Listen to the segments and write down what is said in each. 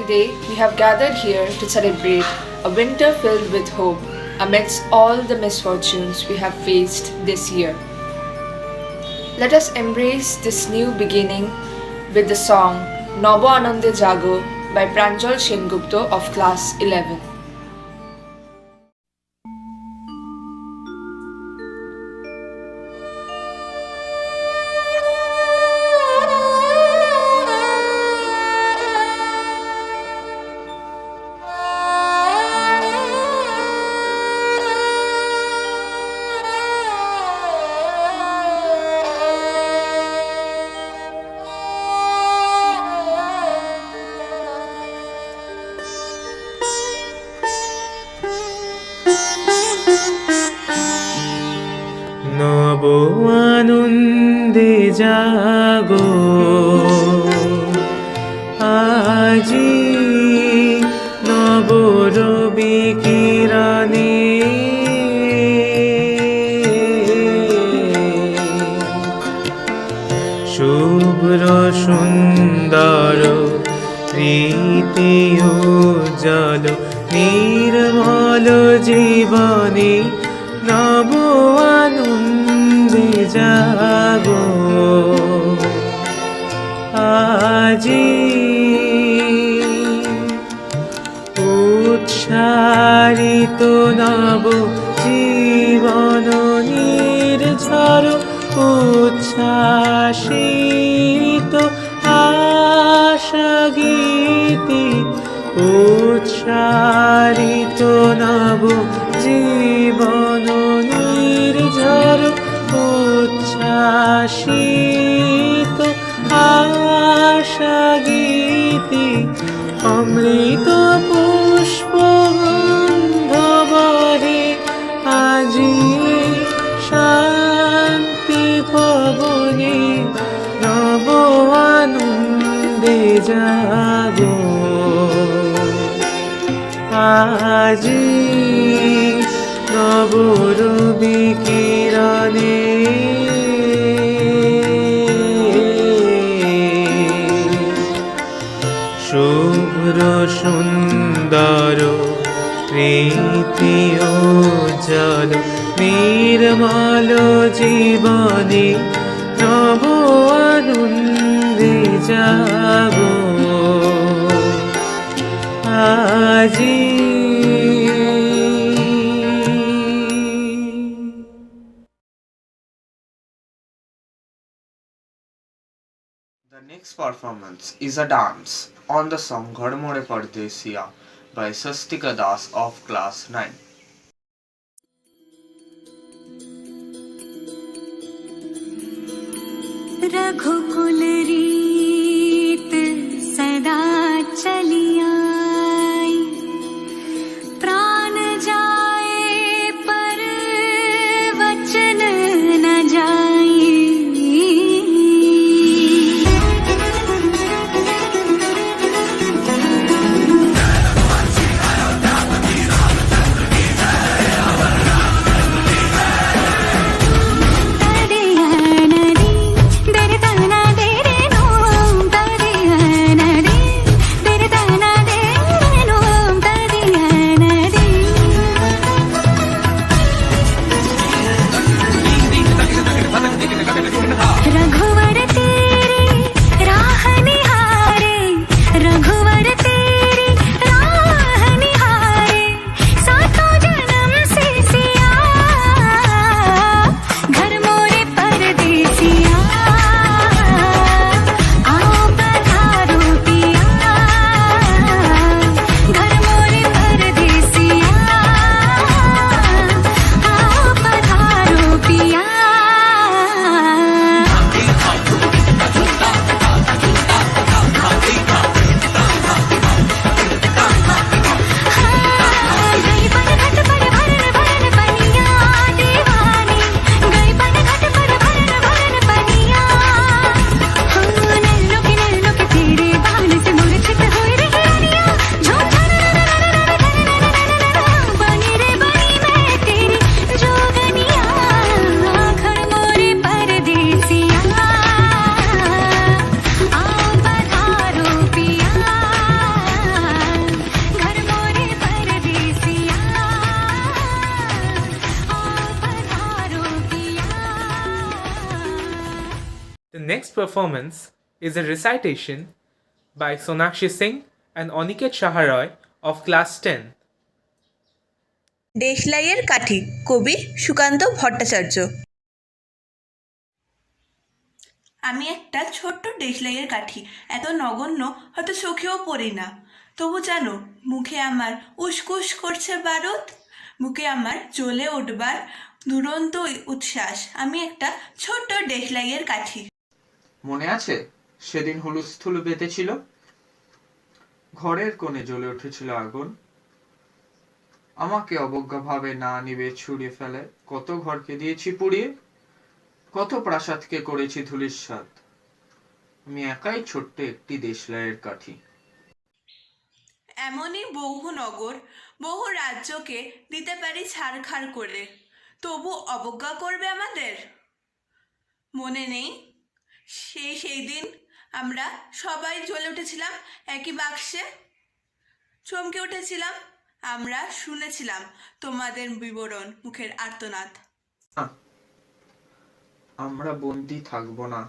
today we have gathered here to celebrate a winter filled with hope amidst all the misfortunes we have faced this year. Let us embrace this new beginning with the song Nobo Anande Jago by Pranjal Sengupta of class 11. নব আনন্দে জাগো আজি নব রবি কিরণে শুভ্র সুন্দর প্রীতি উজ্জ্বল নির্মল জীবনে নব আনন্দে জাগো আজি উৎসারিত নব জীবন নির্ঝর উচ্ছ্বাসিত আশা গীতি উৎসারিত নব জীবন নির্ঝর উচ্ছ্বাসিত আশা গীতি অমৃত পুষ্প গন্ধ বহে আজি শান্তি পবনে নব আনন্দে জাগো আজি নব রবি কিরণে শুভ্র সুন্দর প্রীতি উজ্জ্বল নির্মল জীবনে নব আনন্দে জাগো আজি। The next performance is a dance on the song Ghar More Pardesiya by Sastika Das of class 9. रघुकुल रीत सदा चली आई, प्राण जाए पर वचन न जाए। Thank you. performance is a recitation by Sonakshi Singh and Oniket Shaharoy of class 10. দেশলাইয়ের কাঠি, কবি সুকান্ত ভট্টাচার্য। আমি একটা ছোট্ট দেশলাইয়ের কাঠি, এত নগণ্য হয়তো চোখেও পড়ি না, তবু জানো মুখে আমার উসকুস করছে বারুদ, মুখে আমার জ্বলে উঠবার দুরন্ত উচ্ছ্বাস। আমি একটা ছোট্ট দেশলাইয়ের কাঠি। মনে আছে সেদিন হুলুস্থুল বেঁধেছিল, ঘরের কোণে জ্বলে উঠেছিল আগুন, আমাকে অবজ্ঞাভাবে না নিবে ছুঁড়ে ফেলে, কত ঘরকে দিয়েছি পুড়িয়ে, কত প্রাসাদকে করেছি ধূলিসাৎ, আমি একাই ছোট্ট একটি দেশলাইয়ের কাঠি। এমনই বহু নগর, বহু রাজ্যকে দিতে পারি ছাড়খাড় করে, তবু অবজ্ঞা করবে আমাদের? মনে নেই সেই দিন আমরা সবাই জ্বলে উঠেছিলাম একই বাক্সে, চমকে উঠেছিলাম, আমরা শুনেছিলাম তোমাদের বিবরণ, মুখের আর্তনাদ। আমরা বন্দি থাকবো না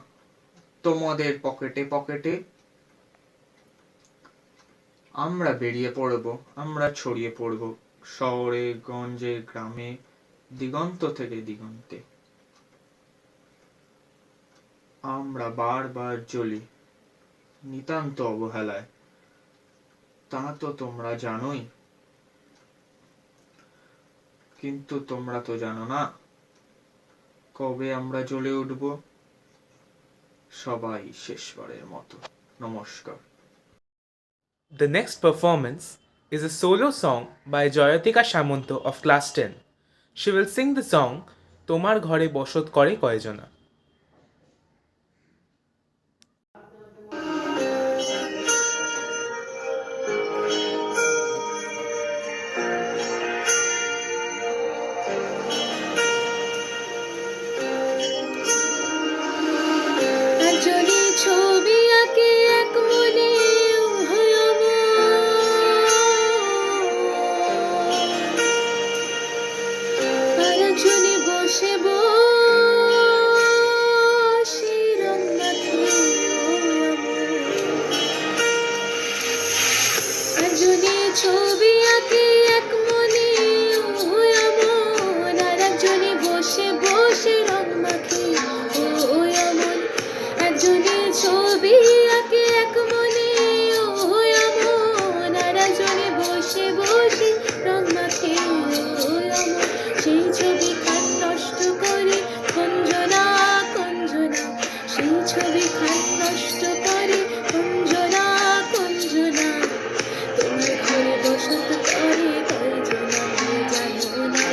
তোমাদের পকেটে পকেটে, আমরা বেরিয়ে পড়ব, আমরা ছড়িয়ে পড়ব শহরে গঞ্জে গ্রামে, দিগন্ত থেকে দিগন্তে। আমরা বারবার জ্বলি নিতান্ত অবহেলায়, তা তো তোমরা জানোই, কিন্তু তোমরা তো জানো না কবে আমরা জ্বলে উঠব। সবাই শেষবারের মতো নমস্কার। The next performance is a solo song by Jayatika Shamanto of class 10. She will sing the song Tomar Ghore Bosot Kore Koyjona. ছবি আঁকে এক মনে আরেকজনে বসে বসে রং মাখে, একজনে ছবি আঁকে এক মনে এমন, আরেকজনে বসে বসে রং মাখে ও এমন, একজনে ছবি আঁকে এক মনে এমন, আরেকজনে বসে বসে রং মাখে ও এমন, সেই ছবি খান নষ্ট করে কঞ্জনা কঞ্জনা, সেই ছবি খান নষ্ট করে কঞ্জনা কঞ্জনা, তোমার ঘরে বসত করে কয়জনা আমি জানো না,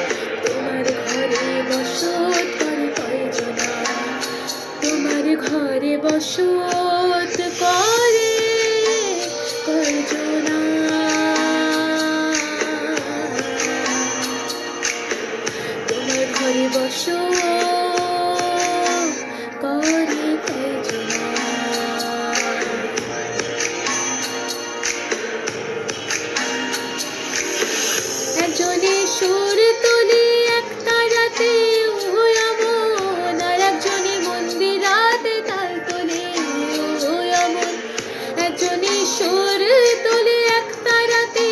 তোমার ঘরে বসত করে কয়জনা, তোমার ঘরে বসত করে কয়জনা, তোমার ঘরে বসত করে কয়জনা। একজনে সুর তোলে এক তারাতে এমন, আর একজনে মন্দিরাতে তাল তোলে এমন, একজনে সুর তোলে এক তারাতে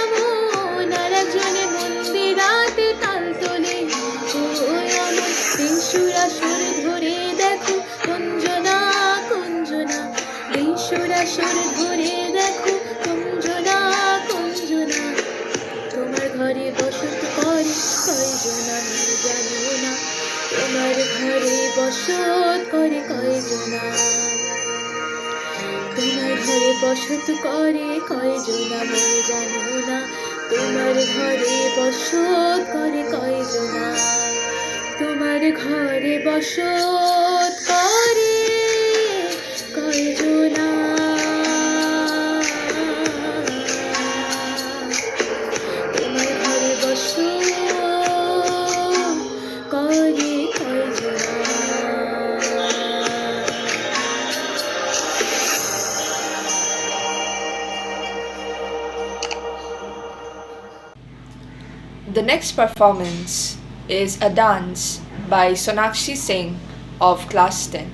এমন, আর একজনে মন্দিরাতে তাল তোলে এমন, বেসুরা সুর ধরে দেখো কঞ্জনা কঞ্জনা, বেসুরা সুর ধরে দেখো কঞ্জনা কঞ্জনা, তোমার ঘরে বসত করে কয়জনা আমি জানো না, তোমার ঘরে বসত করে কয়জনা, তোমার ঘরে বসত করে কয়জনা আমি জানো না, তোমার ঘরে বসত করে কয়জনা, তোমার ঘরে বসত করে কয়জনা, তোমার ঘরে বসত করে কয়জনা। The next performance is a dance by Sonakshi Singh of class 10.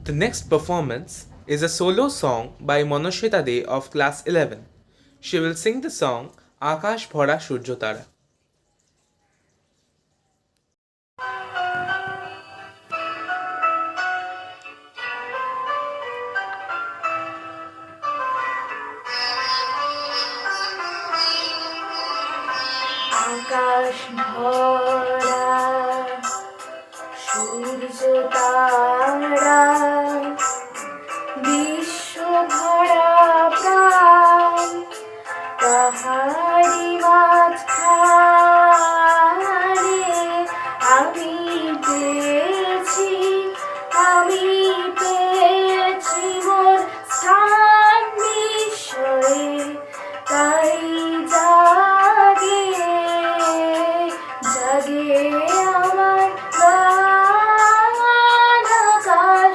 The next performance is a solo song by Monoshita De of class 11. She will sing the song Akash Bhora Surjo Tara. আকাশ ভরা সূর্য তারা বিশ্ব ভরা প্রাণ পাহাড়ি মাঝখানে আমি পেয়েছি মোর স্থান বিস্ময়ে তাই জাগে জাগে আমার গান আকাশ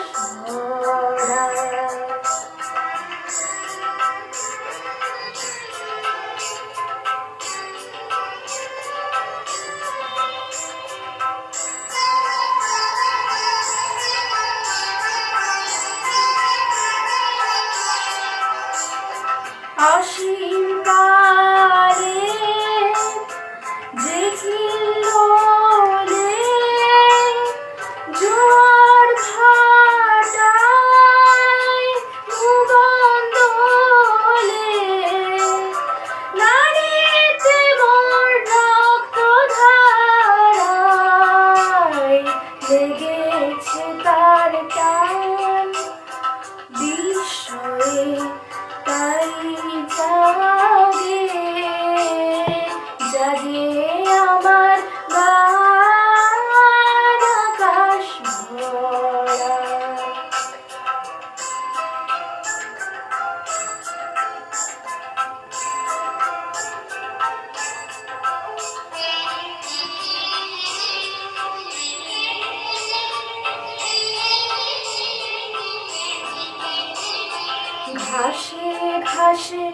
ঘাসে ঘাসে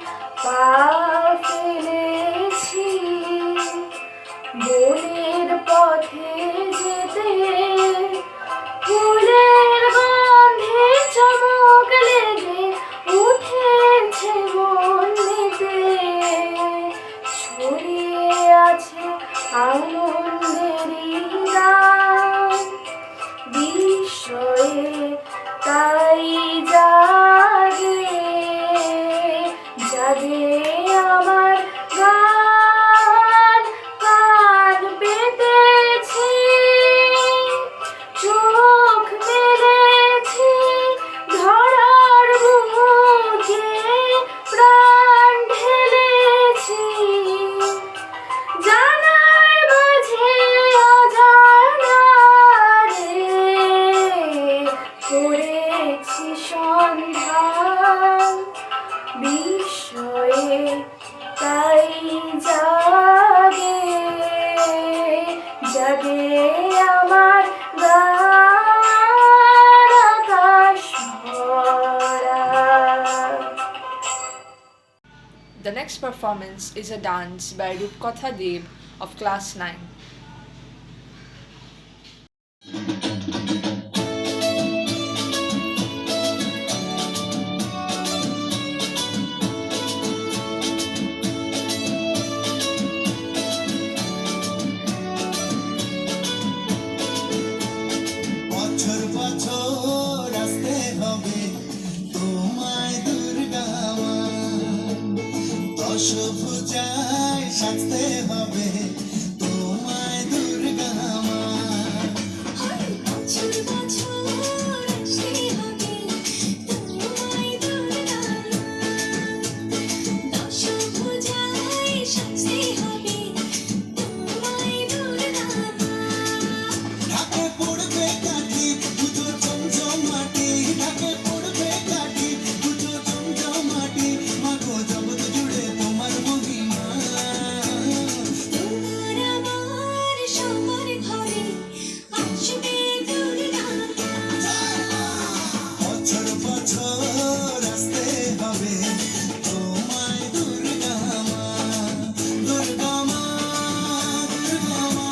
পা ফেলেছি বনের পথে যেতে ফুলের গন্ধে চমক লেগে উঠেছে মনেতে ছড়িয়ে আছে আনন্দেরই গান বিস্ময়ে তাই জাগে জাগে আমার গান কান পেতেছি চোখ মেলেছি ধরার বুকে প্রাণ ঢেলেছি জানার মাঝে অজানারে করেছি সন্ধান বিস্ময়ে তাই জাগে জাগে আমার গান আকাশ ভরা। The next performance is a dance by Rupkatha Deb of class 9. বছর বছর আসতে হবে তোমায় দুর্গা মা, দশভুজায় সাজতে হবে তোমায় দুর্গা মা। বছর বছর আসতে হবে তোমায় দুর্গা মা, দশভুজায় সাজতে হবে তোমায় দুর্গা মা। ঢাকে পড়বে কাঠি পুজো চমচমাটি, ঢাকে পড়বে কাঠি পুজো চমচমাটি, মাগো জগৎ জুড়ে তোমার মহিমা। তোমার আমার সবার ঘরে আসবে দুর্গা মা। বছর বছর আসতে হবে তোমায় দুর্গা মা, দুর্গা মা, দুর্গা মা,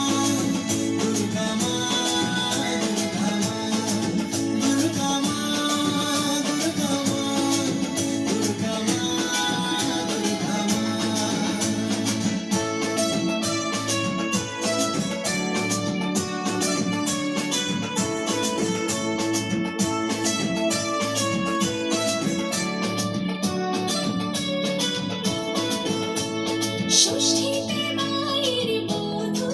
দুর্গা মা, দুর্গা মা, দুর্গা মা, দুর্গা মা, দুর্গা মা, দুর্গা মা। ষষ্ঠীতে মায়ের বধূ,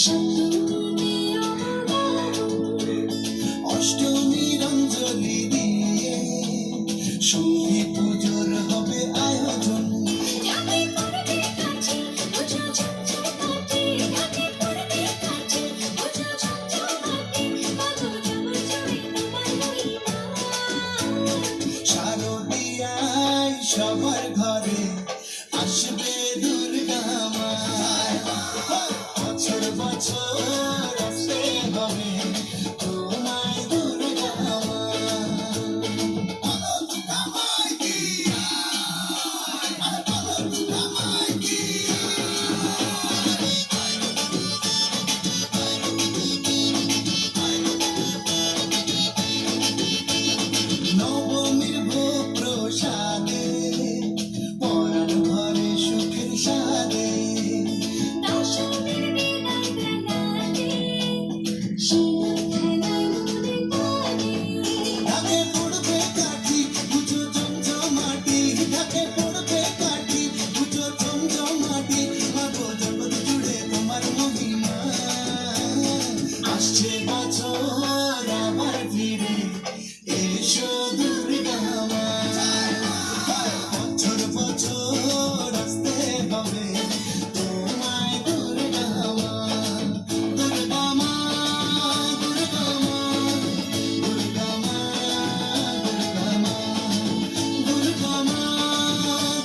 সপ্তমীতে অবগাহন, অষ্টমীর অঞ্জলি দিয়ে সন্ধি পুজোর হবে আয়োজন। ঢাকে পড়বে কাঠি পুজো ঝমঝমাটি, ঢাকে পড়বে কাঠি পুজো ঝমঝমাটি, মাগো জগৎ জুড়ে তোমার মহিমা। শারদীয়ায় সবার ঘরে আসবে দুর্গা মা, বছর বছর আসতে হবে তোমায় দুর্গা মা। দুর্গা মাই কি, দুর্গা মাই কি। নবমীর ভোগ প্রসাদে পরাণ ঘরে সুখের সাদে, দশমীর বিদায় বেলাতে শিব খেলায় মনে পড়ে। ঢাকে পড়বে কাঠি পুজো চমচমাটি, ঢাকে পড়বে কাঠি পুজো চমচমাটি, মাগো জগৎ জুড়ে তোমার মহিমা। আসছে বছর আবার ফিরে এসো দুর্গা মা, বছর বছর আসতে হবে তোমায় দুর্গা মা, দুর্গা মা, দুর্গা মা, দুর্গা মা, দুর্গা মা, দুর্গা মা,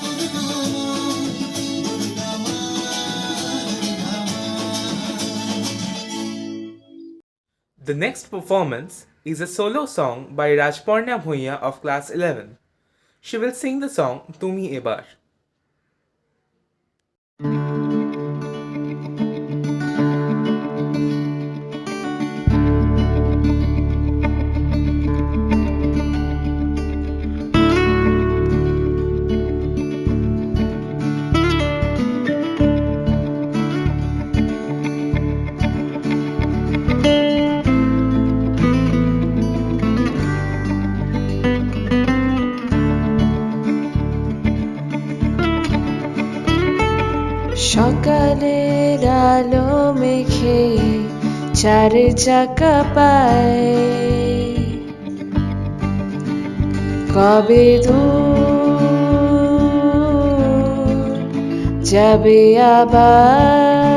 দুর্গা মা, দুর্গা মা, দুর্গা মা। The next performance is a solo song by Rajparna Bhuiya of class 11. She will sing the song Tumi Ebar. সকালের আলো মেখে চার চাকা পায়, কবে দূর যাবে আবার।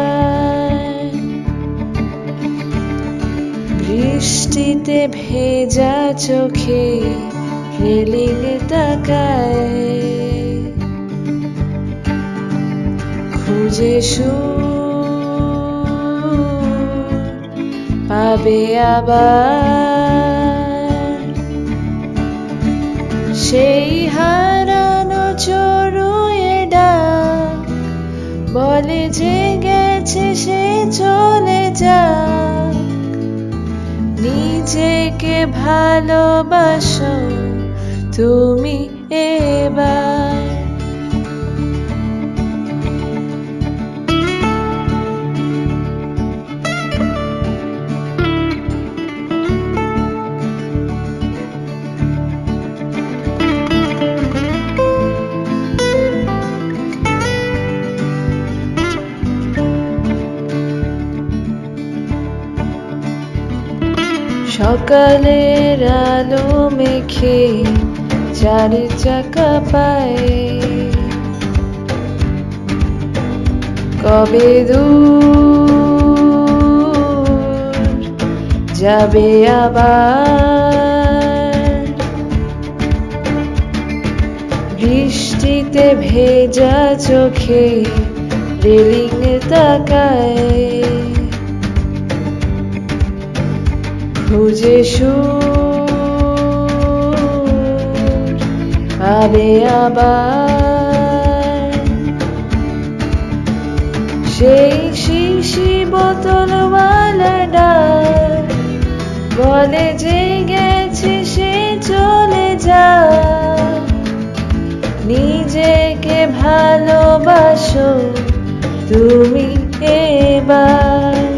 বৃষ্টিতে ভেজা চোখে রেলিং তাকায়, খুঁজে পাবে আবার। সেই হারানো চড়ুয়ে ডাক বলে যে গেছে সে চলে যাক। নিজেকে ভালোবাসো তুমি এবার। সকালের আলো মেখে চার চাকা পায়, কবে দূর যাবে আবার। বৃষ্টিতে ভেজা চোখে রেলিং তাকায়, খুঁজে পাবে আবার। সেই শিশি বোতলওয়ালা ডাক বলে যে গেছে সে চলে যাক। নিজেকে ভালোবাসো তুমি এবার।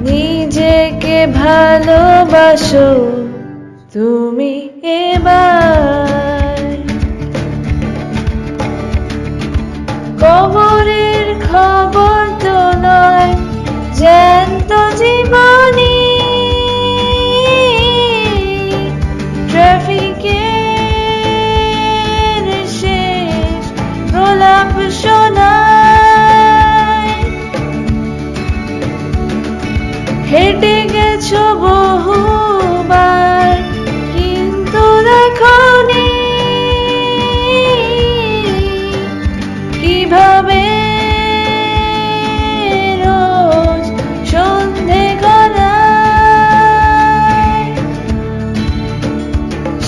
নিজেকে ভালোবাসো তুমি এবার। কবরের খবর তো নয় জ্যান্ত জীবনী, ট্রাফিকের শেষ প্রলাপ শোনায়। হেঁটে গেছো বহুবার কিন্তু দেখোনি কিভাবে রোজ সন্ধে গলায়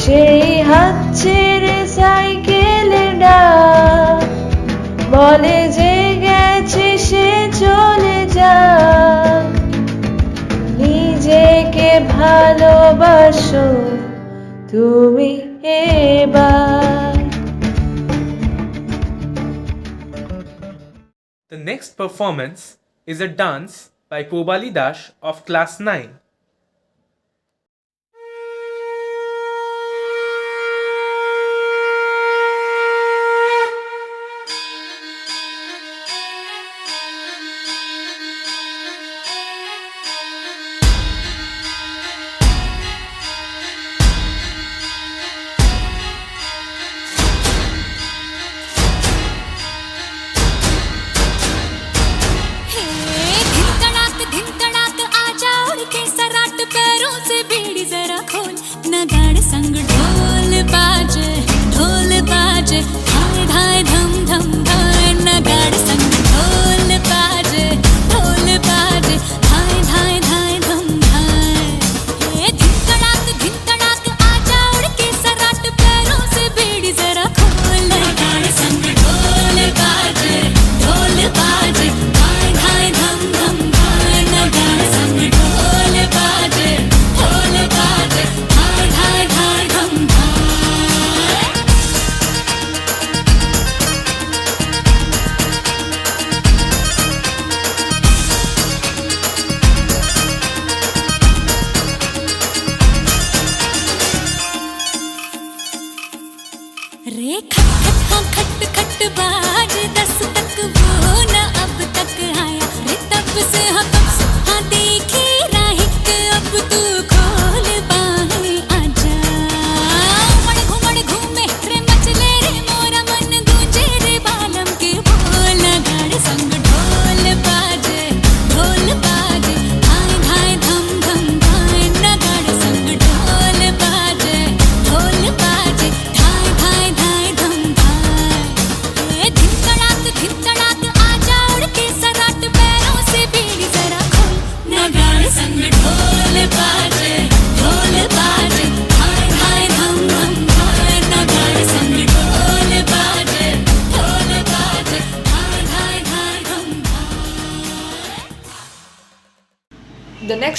সেই হাত ছেড়ে সাইকেলে ডাক বলে যে গেছে সে চলে যাক। নিজেকে ভালোবাসো তুমি এবার। The next performance is a dance by Pobali Dash of class 9. धिन तड़ाक आजा उड़ के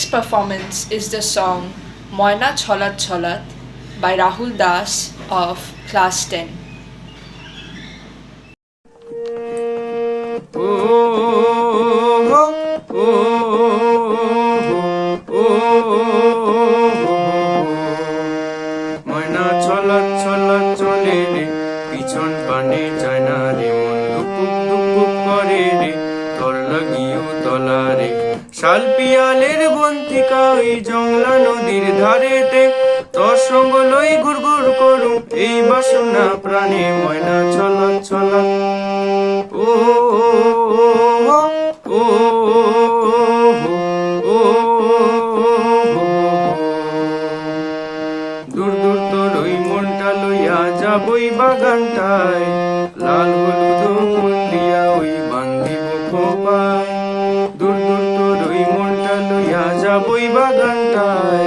next performance is the song Moina Cholat Cholat by Rahul Das of Class 10. ময়না ছলাৎ ছলাৎ চলে রে, পিছন পানে যায় না রে, মন দুপুক দুপুক করে রে, তর লাগিও তলা রে। শাল পিয়ালের বন্তিকা ওই জংলা নদীর ধারেতে, তোর সঙ্গ লই ঘুর ঘুর করুম এই বাসনা প্রাণে। ময়না ছলাৎ ছলাৎ ও ও ও দূর দূর তোর ওই মনটা লইয়া যাবই বাগানটায়, লাল হলুদ ফুল দিয়া ওই বান্ধিব খোপায়। দূর দূর তোর ওই মনটা লইয়া যাবই বাগানটায়,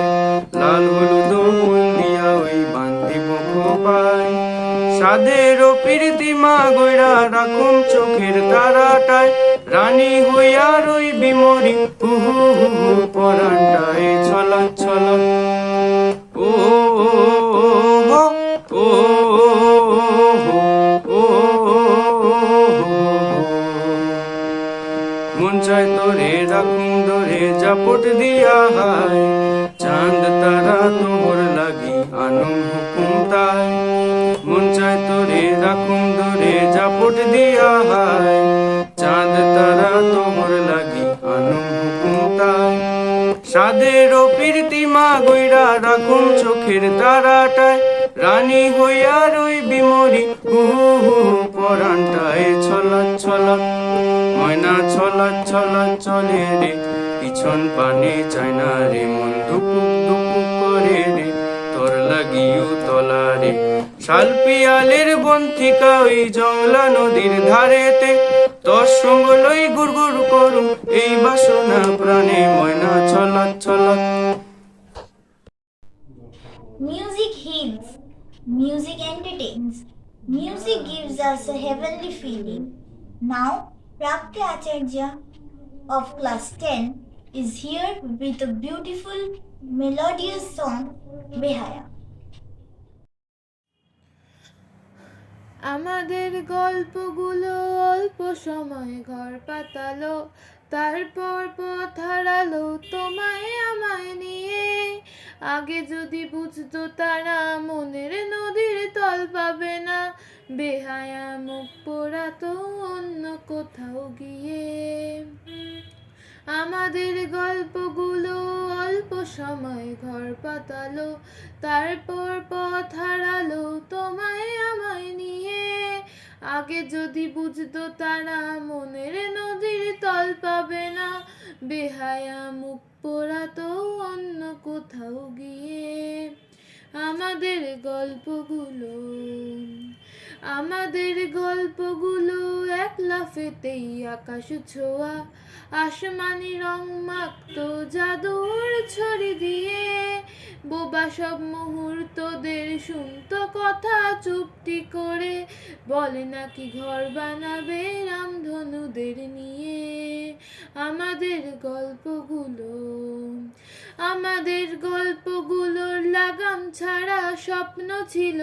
লাল হলুদ ফুল দিয়া ওই বান্ধিব খোপায়। সাধের প্রীতি মা গইরা রাখুম চোখের তারাটায়, রানী হইয়া রই বিমরি হু হু হু হু পরানটায়। ছলাৎ ছলাৎ ও ও মন চায় তোরে রাখুম ধরে জাপট দিয়া হায়, চাঁদ তারা তোর লাগি আনুম হুকুম তাই। মন চায় তোরে রাখুম ধরে জাপট দিয়া হায়, চাঁদ তারা তোর লাগি আনুম হুকুম তাই। সাধের প্রীতি মা গইরা রাখুম চোখের তারাটায়, রানী হইয়া রই বিমরি হু হু হু পরানটায়। ছলাৎ ছলাৎ ময়না ছলাৎ ছলাৎ চলে রে, পিছন পানে চায় না রে, মন দুপুক দুপুক করে রে, তোর লাগিও তলা রে। শাল পিয়ালের বন্তিকা ওই জংলা নদীর ধারেতে, তোর সঙ্গ লই গুড় গুড় করুম এই বাসনা প্রাণে। ময়না ছলাৎ ছলাৎ। Music heals, music entertains, music gives us a heavenly feeling. Now, Prapti Acharya of class 10 is here with a beautiful melodious song, Behaya. আমাদের গল্পগুলো অল্প সময় ঘর পাতালো, তারপর পথ হারালো তোমায় আমায় নিয়ে। আগে যদি বুঝতো তারা মনের নদীর তল পাবে না, বেহায়া মুখ পোড়াতো অন্য কোথাও গিয়ে। আমাদের গল্পগুলো অল্প সময় ঘর পাতালো, তারপর পথ হারালো তোমায় আমায় নিয়ে। আগে যদি বুঝতো তারা মনের নদীর তল পাবে না, বেহায়া মুখ পোড়াতো অন্য কোথাও গিয়ে। আমাদের গল্পগুলো এক লাফেতেই আকাশ ছোঁয়া, আসমানি রং মাখতো জাদুর ছড়ি দিয়ে। বোবা সব মুহূর্তদের শুনতো কথা চুপটি করে, বলে নাকি ঘর বানাবে রামধনুদের নিয়ে। আমাদের গল্পগুলোর লাগাম ছাড়া স্বপ্ন ছিল,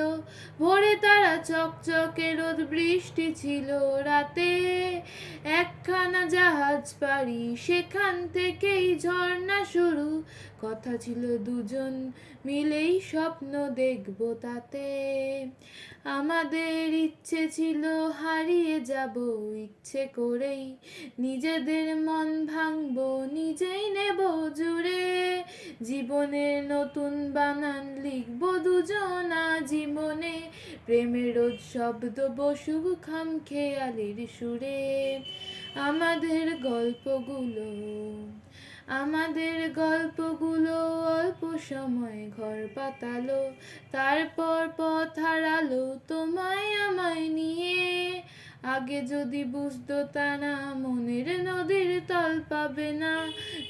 ভোরে তারা চকচকে রোদ বৃষ্টি ছিল রাতে। একখানা জাহাজ পাড়ি সেখান থেকেই ঝর্ণা শুরু, কথা ছিল দুজন মিলেই স্বপ্ন দেখব তাতে। আমাদের ইচ্ছে ছিল হারিয়ে যাব ইচ্ছে করেই, নিজেদের মন ভাঙবো নিজেই নেব জুড়ে। জীবনের নতুন বানান লিখব দুজনা জীবনে, প্রেমের রোজ শব্দ বসুক খাম খেয়ালির সুরে। আমাদের গল্পগুলো অল্প সময় ঘর পাতালো, তারপর পথ হারালো তোমায় আমায় নিয়ে। আগে যদি বুঝতো তারা মনের নদীর তল পাবে না,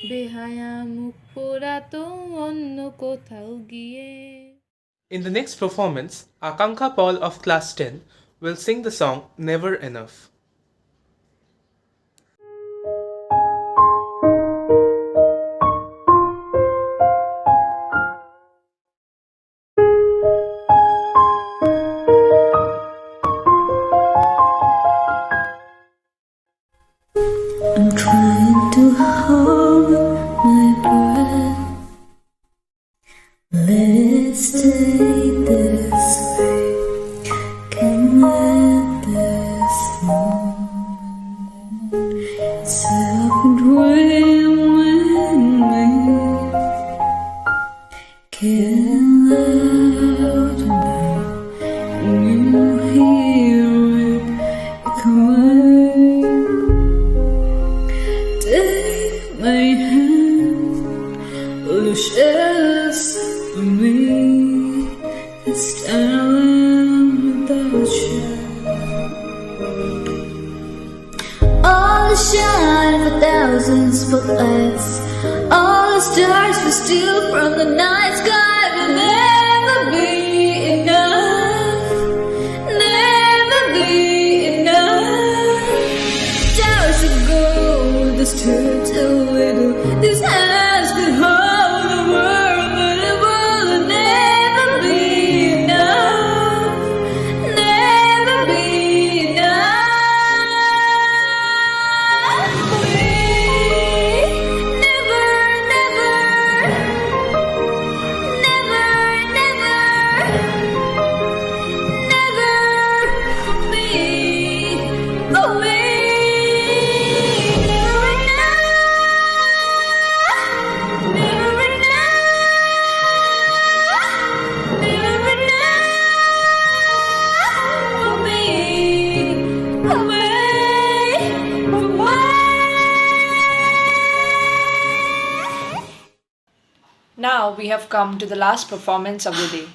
বেহায়া মুখ পোড়াতো অন্য কোথাও গিয়ে। In the next performance, Akanksha Paul of Class 10 will sing the song Never Enough. Let's stay this way. Can't let this moment separate me. Getting loud now, and you hear it echoing. Take my hand, will you share this with me? This time without you. All the shine of 1,000 spotlights, all the stars we steal from the night sky will never be enough, never be enough. Towers of gold, this church a little, these hands could hold the world, but it will never be enough, never be enough. We never, never, never, never, never for me, for me. Never enough, never enough, never enough for me, for me, for me. Now we have come to the last performance of the day.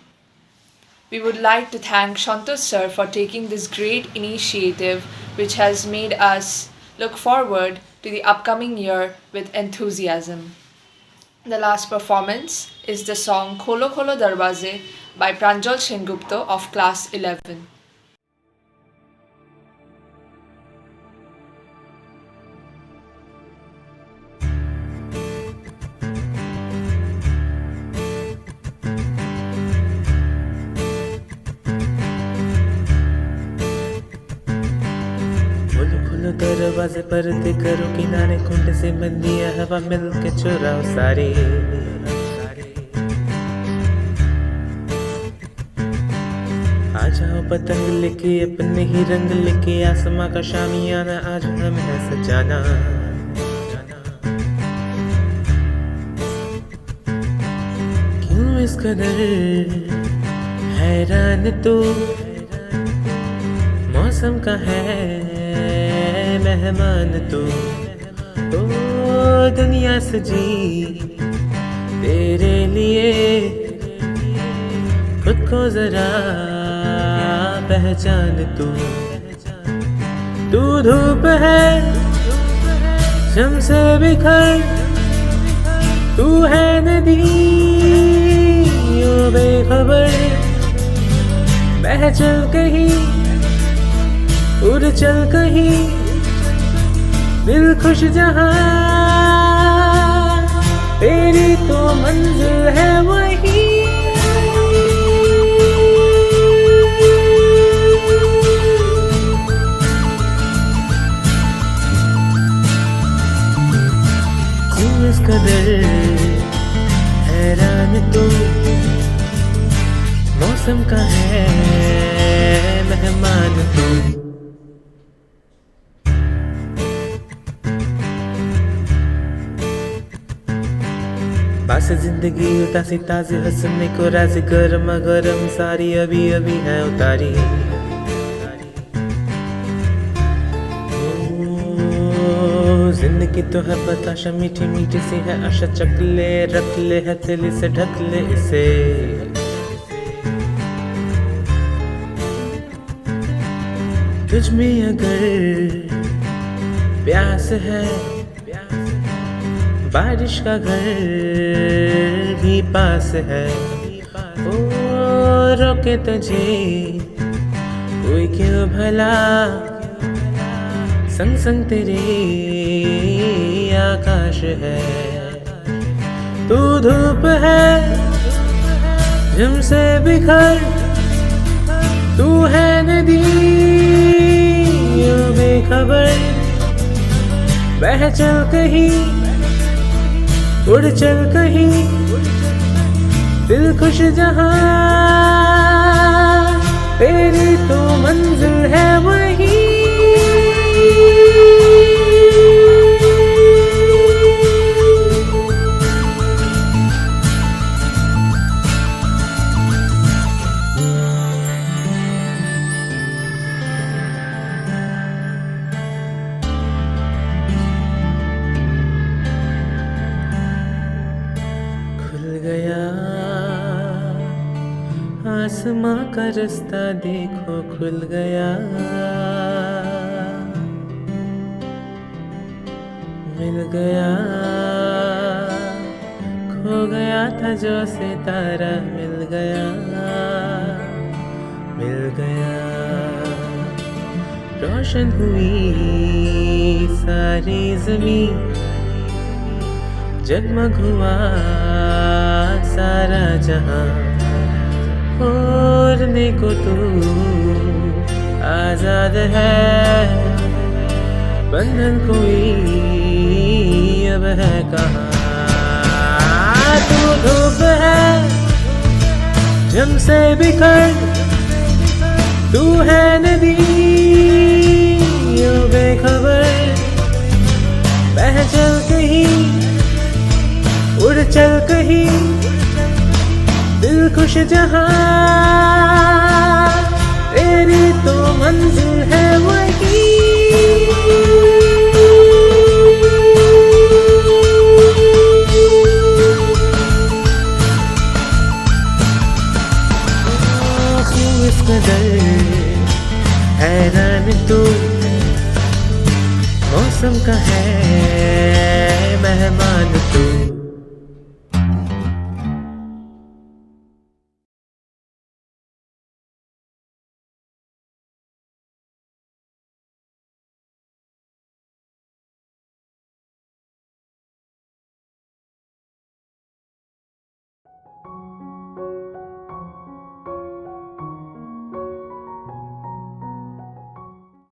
We would like to thank Shantosh sir for taking this great initiative which has made us look forward to the upcoming year with enthusiasm. The last performance is the song Kholo Kholo Darwaze by Pranjal Sengupta of class 11. खोलो खोलो दरवाजे पर्दे करो किनारे खुंड से बंदिया हवा मिल के चुराओ सारे आ जाओ पतंग लेके अपने ही रंग लेके आसमां का शामियाना आज हमें है सजाना क्यों इस कदर हैरान तू मौसम का है मेहमान तू ओ दुनिया सजी तेरे लिए खुद को जरा पहचान तू धूप है शम से बिखर तू है नदी ओ बेखबर बह चल कहीं उड़ चल कहीं दिल खुश जहां तेरी तो मंजिल है वही क्यों इस कदर हैरान तू मौसम का है मेहमान तू पास जिंदगी उदासी ताज़ी हंसने को राज़ी गर्मा गर्म सारी अभी अभी है उतारी ओ, जिंदगी तो है बताशा मीठी मीठी सी है आशा चकले रख ले हथेली से ढक ले इसे तुझ में अगर प्यास है बारिश का घर भी पास है ओ रोके तुझे कोई क्यों भला संग संग तेरे आकाश है तू धूप है झुम से बिखर तू है नदी यो बेखबर बह चल कहीं उड़ चल कहीं दिल खुश जहां तेरी तो मंजिल है वही। खुल गया आसमां का रास्ता देखो खुल गया। मिल गया खो गया था जो सितारा मिल गया। मिल गया रोशन हुई सारी ज़मीं। जगमग हुआ सारा जहां। ओढ़ने को तू आजाद है। बंधन कोई अब है कहाँ। तू धूप है जम से बिखर। तू है नदी यूं बेखबर। बह चल कहीं उड़ चल कहीं दिल खुश जहां तेरी तो मंजिल है